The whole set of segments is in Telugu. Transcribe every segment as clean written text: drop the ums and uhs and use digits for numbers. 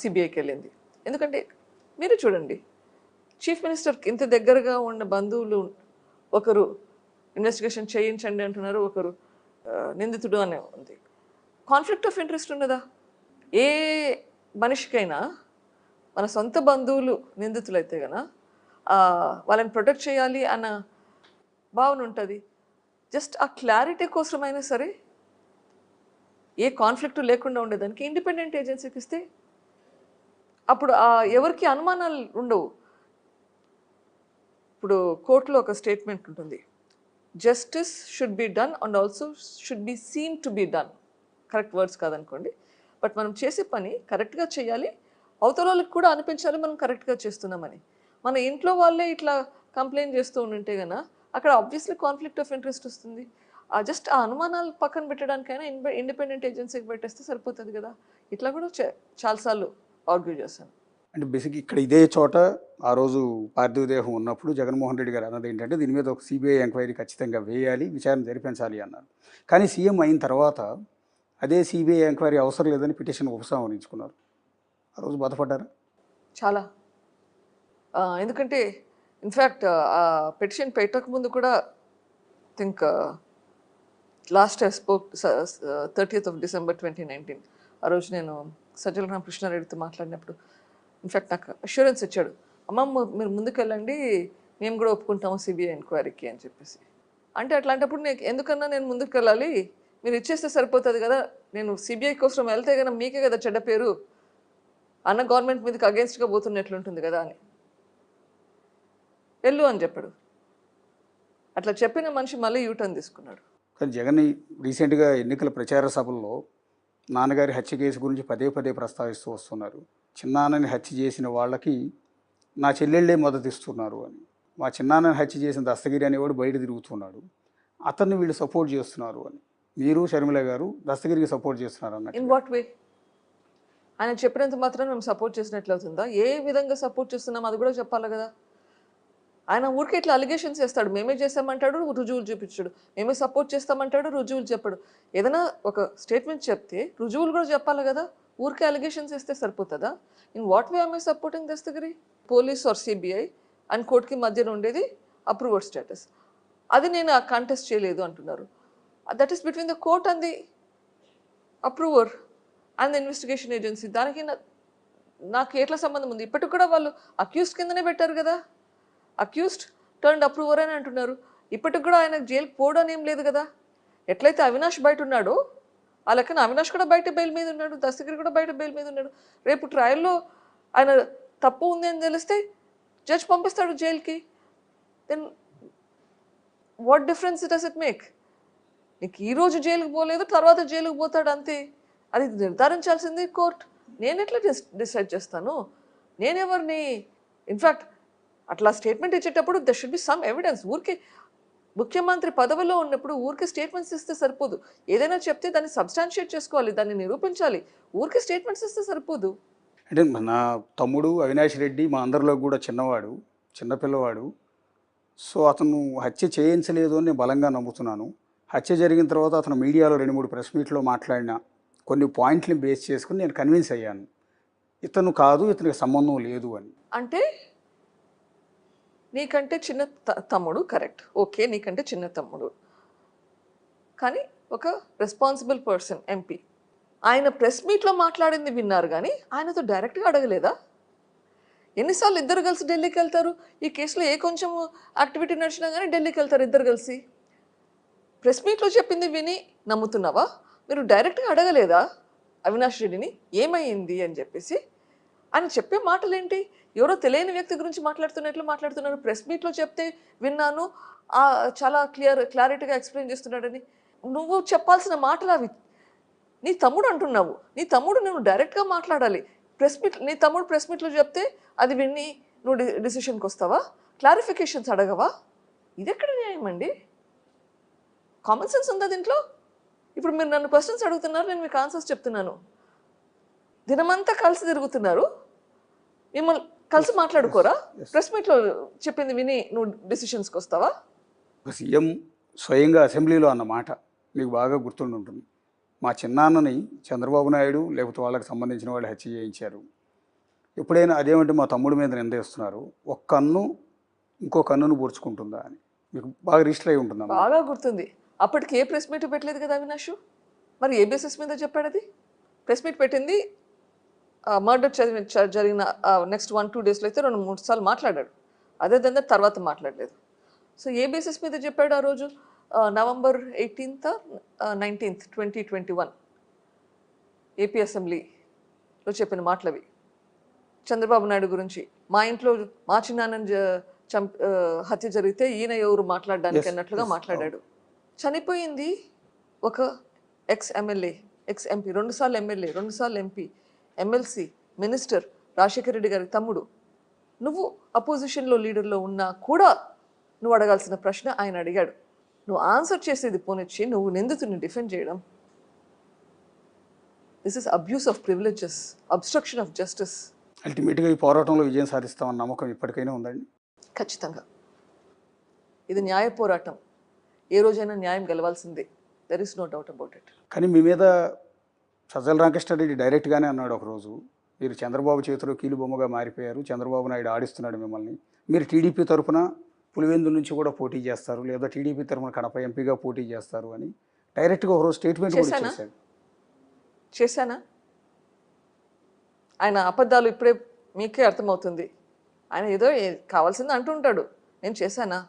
సిబిఐకి వెళ్ళింది. ఎందుకంటే మీరు చూడండి, చీఫ్ మినిస్టర్కి ఇంత దగ్గరగా ఉన్న బంధువులు ఒకరు ఇన్వెస్టిగేషన్ చేయించండి అంటున్నారు, ఒకరు నిందితుడు అనే ఉంది. కాన్ఫ్లిక్ట్ ఆఫ్ ఇంట్రెస్ట్ ఉన్నదా? ఏ మనిషికైనా మన సొంత బంధువులు నిందితులైతే గన వాళ్ళని ప్రొటెక్ట్ చేయాలి అన్న భావన ఉంటుంది. జస్ట్ ఆ క్లారిటీ కోసమైనా సరే ఏ కాన్ఫ్లిక్ట్ లేకుండా ఉండేదానికి ఇండిపెండెంట్ ఏజెన్సీకి ఇస్తే అప్పుడు ఎవరికి అనుమానాలు ఉండవు. ఇప్పుడు కోర్టులో ఒక స్టేట్మెంట్ ఉంటుంది, justice should be done and also should be seen to be done. Correct words కాదనుకోండి, బట్ మనం చేసే పని కరెక్ట్గా చేయాలి, అవతల వాళ్ళకి కూడా అనిపించాలి మనం కరెక్ట్గా చేస్తున్నామని. మన ఇంట్లో వాళ్ళే ఇట్లా కంప్లైంట్ చేస్తూ ఉంటే కన్నా అక్కడ ఆబ్వియస్లీ కాన్ఫ్లిక్ట్ ఆఫ్ ఇంట్రెస్ట్ వస్తుంది. జస్ట్ ఆ అనుమానాలు పక్కన పెట్టడానికైనా ఇండిపెండెంట్ ఏజెన్సీకి పెట్టేస్తే సరిపోతుంది కదా. ఇట్లా కూడా చాలాసార్లు ఆర్గ్యూ చేశాను. అంటే బేసిక్ ఇక్కడ ఇదే చోట ఆ రోజు పార్థివ దేహం ఉన్నప్పుడు జగన్మోహన్ రెడ్డి గారు అన్నది ఏంటంటే దీని మీద ఒక సిబిఐ ఎంక్వైరీ ఖచ్చితంగా వేయాలి, విచారణ జరిపించాలి అన్నారు. కానీ సీఎం అయిన తర్వాత అదే సిబిఐ ఎంక్వైరీ అవసరం లేదని పిటిషన్ ఉపసంహరించుకున్నారు. ఆ రోజు బాధపడ్డారా? చాలా. ఎందుకంటే ఇన్ఫ్యాక్ట్ ఆ పిటిషన్ పెట్టకముందు కూడా think last I spoke 30th of December 2019. ఆ రోజు నేను సజ్జల రామకృష్ణారెడ్డితో మాట్లాడినప్పుడు ఇన్ఫ్యాక్ట్ నాకు అష్యూరెన్స్ ఇచ్చాడు, అమ్మమ్మ మీరు ముందుకెళ్ళండి, మేము కూడా ఒప్పుకుంటాము సిబిఐ ఎంక్వైరీకి అని చెప్పేసి. అంటే అట్లాంటప్పుడు ఎందుకన్నా నేను ముందుకు వెళ్ళాలి, మీరు ఇచ్చేస్తే సరిపోతుంది కదా, నేను సిబిఐ కోసం వెళ్తే కన్నా మీకే కదా చెడ్డ పేరు, అన్న గవర్నమెంట్ మీదకి అగేన్స్ట్గా పోతున్నట్లుంటుంది కదా అని. వెళ్ళు అని చెప్పాడు. అట్లా చెప్పిన మనిషి మళ్ళీ యూటర్న్ తీసుకున్నాడు. కానీ జగన్ రీసెంట్గా ఎన్నికల ప్రచార సభల్లో నాన్నగారి హత్య కేసు గురించి పదే పదే ప్రస్తావిస్తూ వస్తున్నారు. చిన్నాన్నని హత్య చేసిన వాళ్ళకి నా చెల్లెళ్ళే మద్దతు ఇస్తున్నారు అని. మా చిన్నాన్నని హత్య చేసిన దస్తగిరి అనేవాడు బయట తిరుగుతున్నాడు, అతన్ని వీళ్ళు సపోర్ట్ చేస్తున్నారు అని. మీరు షర్మిల గారు దస్తగిరికి సపోర్ట్ చేస్తున్నారు అన్నట్టు. ఇన్ వాట్ వే? ఆయన చెప్పినంత మాత్రం మేము సపోర్ట్ చేసినట్లు అవుతుందా? ఏ విధంగా సపోర్ట్ చేస్తున్నాం అది కూడా చెప్పాలి కదా. ఆయన ఊరికే ఇట్లా అలిగేషన్స్ చేస్తాడు, మేమే చేస్తామంటాడు, రుజువులు చూపించాడు, మేమే సపోర్ట్ చేస్తామంటాడు, రుజువులు చెప్పాడు. ఏదైనా ఒక స్టేట్మెంట్ చెప్తే రుజువులు కూడా చెప్పాలి కదా, ఊరికే అలిగేషన్స్ వేస్తే సరిపోతుందా? In what way are supporting Dastagiri? Police or CBI and కోర్టుకి మధ్యన ఉండేది అప్రూవర్డ్ స్టేటస్, అది నేను కంటెస్ట్ చేయలేదు అంటున్నారు. That is between the court and the approver and the investigation agency. దానికి నాకు ఎట్లా సంబంధం ఉంది? ఇప్పటికి కూడా వాళ్ళు అక్యూస్డ్ కిందనే పెట్టారు కదా, అక్యూస్డ్ టర్న్డ్ అప్రూవర్ అని అంటున్నారు. ఇప్పటికి కూడా ఆయన జైలుకి పోవడం ఏం లేదు కదా. ఎట్లయితే అవినాష్ బయట ఉన్నాడో ఆ లెక్కన అవినాష్ కూడా బయట బెయిల్ మీద ఉన్నాడు, దస్తగిరి కూడా బయట బెయిల్ మీద ఉన్నాడు. రేపు ట్రయల్లో ఆయన తప్పు ఉంది అని తెలిస్తే జడ్జ్ పంపిస్తాడు జైలుకి. Then what difference does it make? నీకు ఈరోజు జైలుకి పోలేదు, తర్వాత జైలుకి పోతాడు అంతే. అది నిర్ధారించాల్సింది కోర్టు. నేను ఎట్లా డిసైడ్ చేస్తాను? నేనెవరిని? ఇన్ఫ్యాక్ట్ అట్లా స్టేట్మెంట్ ఇచ్చేటప్పుడు there should be some evidence. ఊరికే ముఖ్యమంత్రి పదవిలో ఉన్నప్పుడు ఊరికే స్టేట్మెంట్స్ ఇస్తే సరిపోదు. ఏదైనా చెప్తే దాన్ని సబ్స్టాన్షియేట్ చేసుకోవాలి, దాన్ని నిరూపించాలి. ఊరికే స్టేట్మెంట్స్ ఇస్తే సరిపోదు. అంటే నా తమ్ముడు అవినాష్ రెడ్డి మా అందరిలో కూడా చిన్నవాడు, చిన్నపిల్లవాడు. సో అతను హత్య చేయించలేదు అని నేను బలంగా నమ్ముతున్నాను. హత్య జరిగిన తర్వాత అతను మీడియాలో 2-3 ప్రెస్ మీట్లో మాట్లాడిన కొన్ని పాయింట్ని బేస్ చేసుకుని నేను కన్విన్స్ అయ్యాను, ఇతను కాదు, ఇతనికి సంబంధం లేదు అని. అంటే నీకంటే చిన్న తమ్ముడు, కరెక్ట్, ఓకే, నీకంటే చిన్న తమ్ముడు, కానీ ఒక రెస్పాన్సిబుల్ పర్సన్, ఎంపీ, ఆయన ప్రెస్ మీట్లో మాట్లాడింది విన్నారు కానీ ఆయనతో డైరెక్ట్గా అడగలేదా? ఎన్నిసార్లు ఇద్దరు కలిసి ఢిల్లీకి వెళ్తారు? ఈ కేసులో ఏ కొంచెం యాక్టివిటీ నడిచినా కానీ ఢిల్లీకి వెళ్తారు ఇద్దరు కలిసి. ప్రెస్ మీట్లో చెప్పింది విని నమ్ముతున్నావా? మీరు డైరెక్ట్గా అడగలేదా అవినాష్ రెడ్డిని ఏమైంది అని చెప్పేసి? ఆయన చెప్పే మాటలు ఏంటి? ఎవరో తెలియని వ్యక్తి గురించి మాట్లాడుతున్నట్లు మాట్లాడుతున్నారు. ప్రెస్ మీట్లో చెప్తే విన్నాను, చాలా క్లారిటీగా ఎక్స్ప్లెయిన్ చేస్తున్నాడని. నువ్వు చెప్పాల్సిన మాటలు అవి. నీ తమ్ముడు అంటున్నావు, నీ తమ్ముడు నువ్వు డైరెక్ట్గా మాట్లాడాలి. ప్రెస్ మీట్, నీ తమ్ముడు ప్రెస్ మీట్లో చెప్తే అది విని నువ్వు డిసిషన్కి వస్తావా? క్లారిఫికేషన్స్ అడగవా? ఇది ఎక్కడ న్యాయం అండి? కామన్ సెన్స్ ఉందా దీంట్లో? ఇప్పుడు మీరు నన్ను క్వశ్చన్స్ అడుగుతున్నారు, నేను మీకు ఆన్సర్స్ చెప్తున్నాను. దినమంతా కలిసి తిరుగుతున్నారు, మిమ్మల్ని కలిసి మాట్లాడుకోరా? ప్రెస్ మీట్లో చెప్పింది విని నువ్వు డిసిషన్స్కి వస్తావా? సీఎం స్వయంగా అసెంబ్లీలో అన్న మాట మీకు బాగా గుర్తుండి ఉంటుంది, మా చిన్నాన్నని చంద్రబాబు నాయుడు లేకపోతే వాళ్ళకి సంబంధించిన వాళ్ళు హత్య చేయించారు. ఎప్పుడైనా అదేమంటే మా తమ్ముడి మీద నిందేస్తున్నారు, ఒక కన్ను ఇంకో కన్నును పొడుచుకుంటుందా అని మీకు బాగా రిజిస్టర్ అయి ఉంటుందన్నమాట. బాగా గుర్తుంది. అప్పటికి ఏ ప్రెస్ మీట్ పెట్టలేదు కదా అవినాష్. మరి ఏ బేసిస్ మీద చెప్పాడు అది? ప్రెస్ మీట్ పెట్టింది మర్డర్ జరిగిన నెక్స్ట్ 1-2 డేస్లో అయితే 2-3 సార్లు మాట్లాడాడు. అదే దాని తర్వాత మాట్లాడలేదు. సో ఏ బేసిస్ మీద చెప్పాడు ఆ రోజు? November 18th, 19th, 2021 ఏపీ అసెంబ్లీలో చెప్పిన మాటలవి. చంద్రబాబు నాయుడు గురించి, మా ఇంట్లో మా చిన్నాన్నని హత్య జరిగితే ఈయన ఎవరు మాట్లాడడానికి అన్నట్లుగా మాట్లాడాడు. చనిపోయింది ఒక ఎక్స్ ఎమ్మెల్యే, ఎక్స్ ఎంపీ, 2 సార్లు ఎమ్మెల్యే, 2 సార్లు MP, MLC, minister, Rajasekhara Reddy గారి తమ్ముడు. నువ్వు అపోజిషన్లో లీడర్లో ఉన్నా కూడా నువ్వు అడగాల్సిన ప్రశ్న ఆయన అడిగాడు. నువ్వు ఆన్సర్ చేసేది పోనిచ్చి నువ్వు నిందితుడిని డిఫెండ్ చేయడం, this is abuse of privileges, abstraction of justice. అల్టిమేట్గా ఈ పోరాటంలో విజయం సాధిస్తామన్న నమ్మకం ఇప్పటికైనా ఉందండి? ఖచ్చితంగా. ఇది న్యాయ పోరాటం. ఏ రోజైనా న్యాయం గెలవాల్సిందే. There is no doubt about it. కానీ మీ మీద సజ్జల రామకృష్ణారెడ్డి డైరెక్ట్గానే అన్నాడు ఒకరోజు, మీరు చంద్రబాబు చేతిలో కీలుబొమ్మగా మారిపోయారు, చంద్రబాబు నాయుడు ఆడిస్తున్నాడు మిమ్మల్ని, మీరు టీడీపీ తరఫున పులివెందు నుంచి కూడా పోటీ చేస్తారు, లేదా టీడీపీ తరఫున కడప ఎంపీగా పోటీ చేస్తారు అని డైరెక్ట్గా ఒకరోజు స్టేట్మెంట్ కూడా ఇచ్చేశాడు. చేశానా? ఆయన అబద్ధాలు ఇప్పుడే మీకే అర్థమవుతుంది. ఆయన ఏదో కావాల్సింది అంటుంటాడు. నేను చేశానా?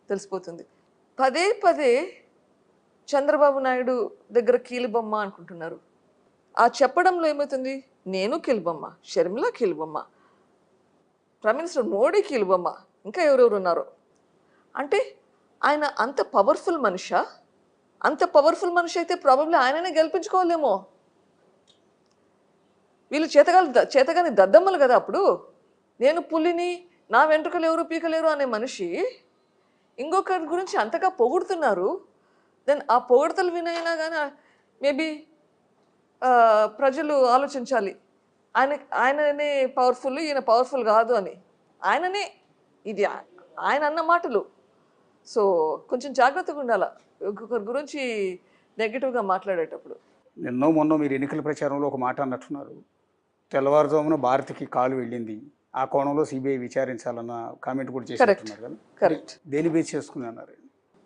తెలిసిపోతుంది. పదే పదే చంద్రబాబు నాయుడు దగ్గర కీలుబొమ్మ అనుకుంటున్నారు. ఆ చెప్పడంలో ఏమవుతుంది? నేను కీలుబొమ్మ, షర్మిల కీలుబొమ్మ, ప్రైమ్ మినిస్టర్ మోడీ కీలుబొమ్మ, ఇంకా ఎవరెవరు ఉన్నారు. అంటే ఆయన అంత పవర్ఫుల్ మనిషా? అంత పవర్ఫుల్ మనిషి అయితే ప్రాబబ్లీ ఆయననే గెలిపించుకోవాలేమో. వీళ్ళు చేతగాని దద్దమ్మలు కదా అప్పుడు. నేను పులిని, నా వెంట్రుకలు ఎవరు పీకలేరు అనే మనిషి ఇంకొకరి గురించి అంతగా పొగుడుతున్నారు. దెన్ ఆ పొగడతలు వినైనా కానీ మేబీ ప్రజలు ఆలోచించాలి, ఆయననే పవర్ఫుల్, ఈయన పవర్ఫుల్ కాదు అని. ఆయననే, ఇది ఆయన అన్న మాటలు. సో కొంచెం జాగ్రత్తగా ఉండాలి ఇంకొకరి గురించి నెగిటివ్గా మాట్లాడేటప్పుడు. నిన్నో మొన్న మీరు ఎన్నికల ప్రచారంలో ఒక మాట అన్నట్టున్నారు, తెల్లవారుజామున భారతికి కాలు వెళ్ళింది, ఆ కోణంలో సిబిఐ విచారించాలన్న కామెంట్ కూడా చేస్తున్నారు కదా. కరెక్ట్. దేని బేస్ చేసుకుని అన్నారు?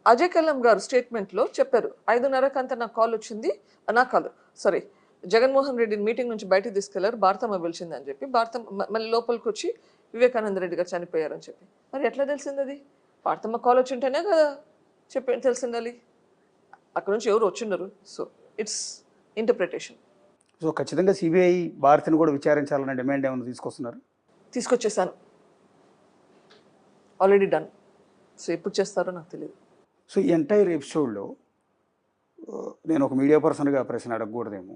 అజయ్ కల్లం గారు స్టేట్మెంట్లో చెప్పారు, 5:30 నాకు కాల్ వచ్చింది, నాకు కాదు సారీ జగన్మోహన్ రెడ్డిని మీటింగ్ నుంచి బయటకు తీసుకెళ్లారు, భారతమ్మ పిలిచింది అని చెప్పి, భారతమ్మ మళ్ళీ లోపలికి వచ్చి వివేకానంద రెడ్డి గారు చనిపోయారని చెప్పి. మరి ఎట్లా తెలిసింది అది? భారతమ్మ కాల్ వచ్చి ఉంటేనే కదా తెలిసిండాలి. అక్కడ నుంచి ఎవరు వచ్చిండరు. So it's interpretation. సో ఖచ్చితంగా సిబిఐ భారతిని కూడా విచారించాలన్న డిమాండ్ ఏమైనా తీసుకొస్తున్నారు? తీసుకొచ్చేసాను, ఆల్రెడీ డన్. సో ఎప్పుడు చేస్తారో నాకు తెలియదు. సో ఈ ఎంటైర్ ఎపిసోడ్లో నేను ఒక మీడియా పర్సన్గా ప్రశ్న అడగకూడదేమో,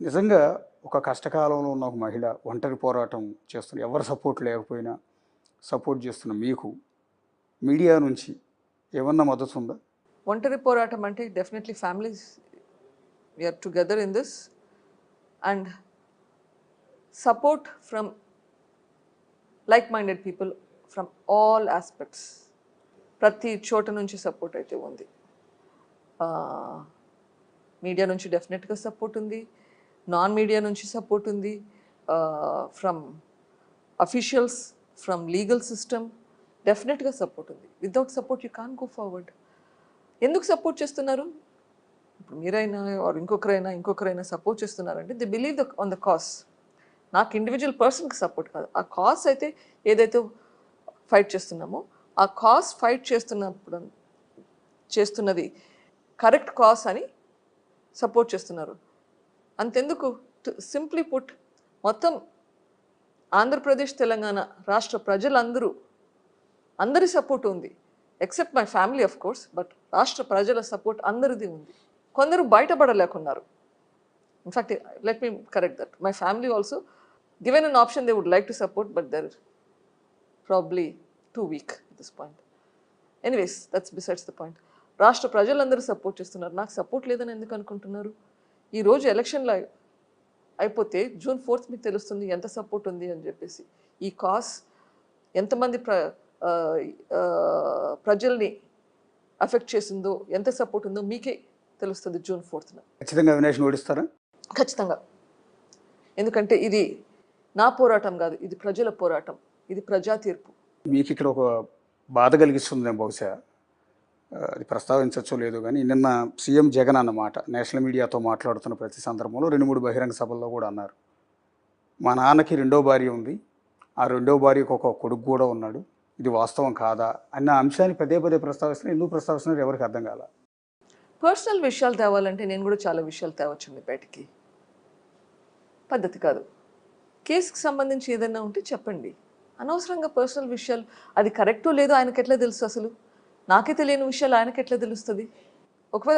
నిజంగా ఒక కష్టకాలంలో ఉన్న ఒక మహిళ ఒంటరి పోరాటం చేస్తున్న, ఎవరు సపోర్ట్ లేకపోయినా సపోర్ట్ చేస్తున్న మీకు మీడియా నుంచి ఏమన్నా మద్దతు ఉందా? ఒంటరి పోరాటం అంటే definitely families we are together in this and support from like minded people from all aspects. ప్రతి చోట నుంచి సపోర్ట్ అయితే ఉంది. మీడియా నుంచి డెఫినెట్గా సపోర్ట్ ఉంది, నాన్ మీడియా నుంచి సపోర్ట్ ఉంది, from officials, from legal system డెఫినెట్గా సపోర్ట్ ఉంది. Without support you can go forward. ఎందుకు సపోర్ట్ చేస్తున్నారు? ఇప్పుడు మీరైనా ఆర్ ఇంకొకరైనా సపోర్ట్ చేస్తున్నారంటే they believe on the cause. నాకు ఇండివిజువల్ పర్సన్కి సపోర్ట్ కాదు, ఆ కాస్ అయితే ఏదైతే ఫైట్ చేస్తున్నామో ఆ కాస్ ఫైట్ చేస్తున్నది కరెక్ట్ కాస్ అని సపోర్ట్ చేస్తున్నారు. అంతెందుకు, సింప్లీ పుట్ మొత్తం ఆంధ్రప్రదేశ్ తెలంగాణ రాష్ట్ర అందరి సపోర్ట్ ఉంది, except my family of course, but రాష్ట్ర ప్రజల సపోర్ట్ అందరిది ఉంది. కొందరు బయటపడలేకున్నారు. In fact let me correct that, my family also given an option they would like to support, but they're probably too weak at this point. Anyways, that's besides the point. రాష్ట్ర ప్రజలందరూ సపోర్ట్ చేస్తున్నారు, నాకు సపోర్ట్ లేదని ఎందుకు అనుకుంటున్నారు? ఈరోజు ఎలక్షన్లో అయిపోతే June 4th మీకు తెలుస్తుంది ఎంత సపోర్ట్ ఉంది అని చెప్పేసి. ఈ కాస్ ఎంతమంది ప్రజల్ని అఫెక్ట్ చేసిందో, ఎంత సపోర్ట్ ఉందో మీకే తెలుస్తుంది జూన్ 4th. ఖచ్చితంగా అవినాష్ని ఓడిస్తారా? ఖచ్చితంగా. ఎందుకంటే ఇది నా పోరాటం కాదు, ఇది ప్రజల పోరాటం, ఇది ప్రజా తీర్పు. మీకు ఇక్కడ ఒక బాధ కలిగిస్తుంది బహుశా, అది ప్రస్తావించచ్చో లేదో కానీ, నిన్న సీఎం జగన్ అన్నమాట నేషనల్ మీడియాతో మాట్లాడుతున్న ప్రతి సందర్భంలో 2-3 బహిరంగ సభల్లో కూడా అన్నారు, మా నాన్నకి రెండో భార్య ఉంది, ఆ రెండో భార్యకు ఒక కొడుకు కూడా ఉన్నాడు, ఇది వాస్తవం కాదా అన్న అంశాన్ని పదే పదే ప్రస్తావిస్తున్నారు. ఎందుకు ప్రస్తావిస్తున్నారు ఎవరికి అర్థం కాల. పర్సనల్ విషయాలు తేవాలంటే నేను కూడా చాలా విషయాలు తేవచ్చండి బయటికి, పద్ధతి కాదు. కేసుకి సంబంధించి ఏదైనా ఉంటే చెప్పండి, అనవసరంగా పర్సనల్ విషయాలు, అది కరెక్టో లేదో ఆయనకి ఎట్లా తెలుసు? అసలు నాకే తెలియని విషయాలు ఆయనకి ఎట్లా తెలుస్తుంది? ఒకవేళ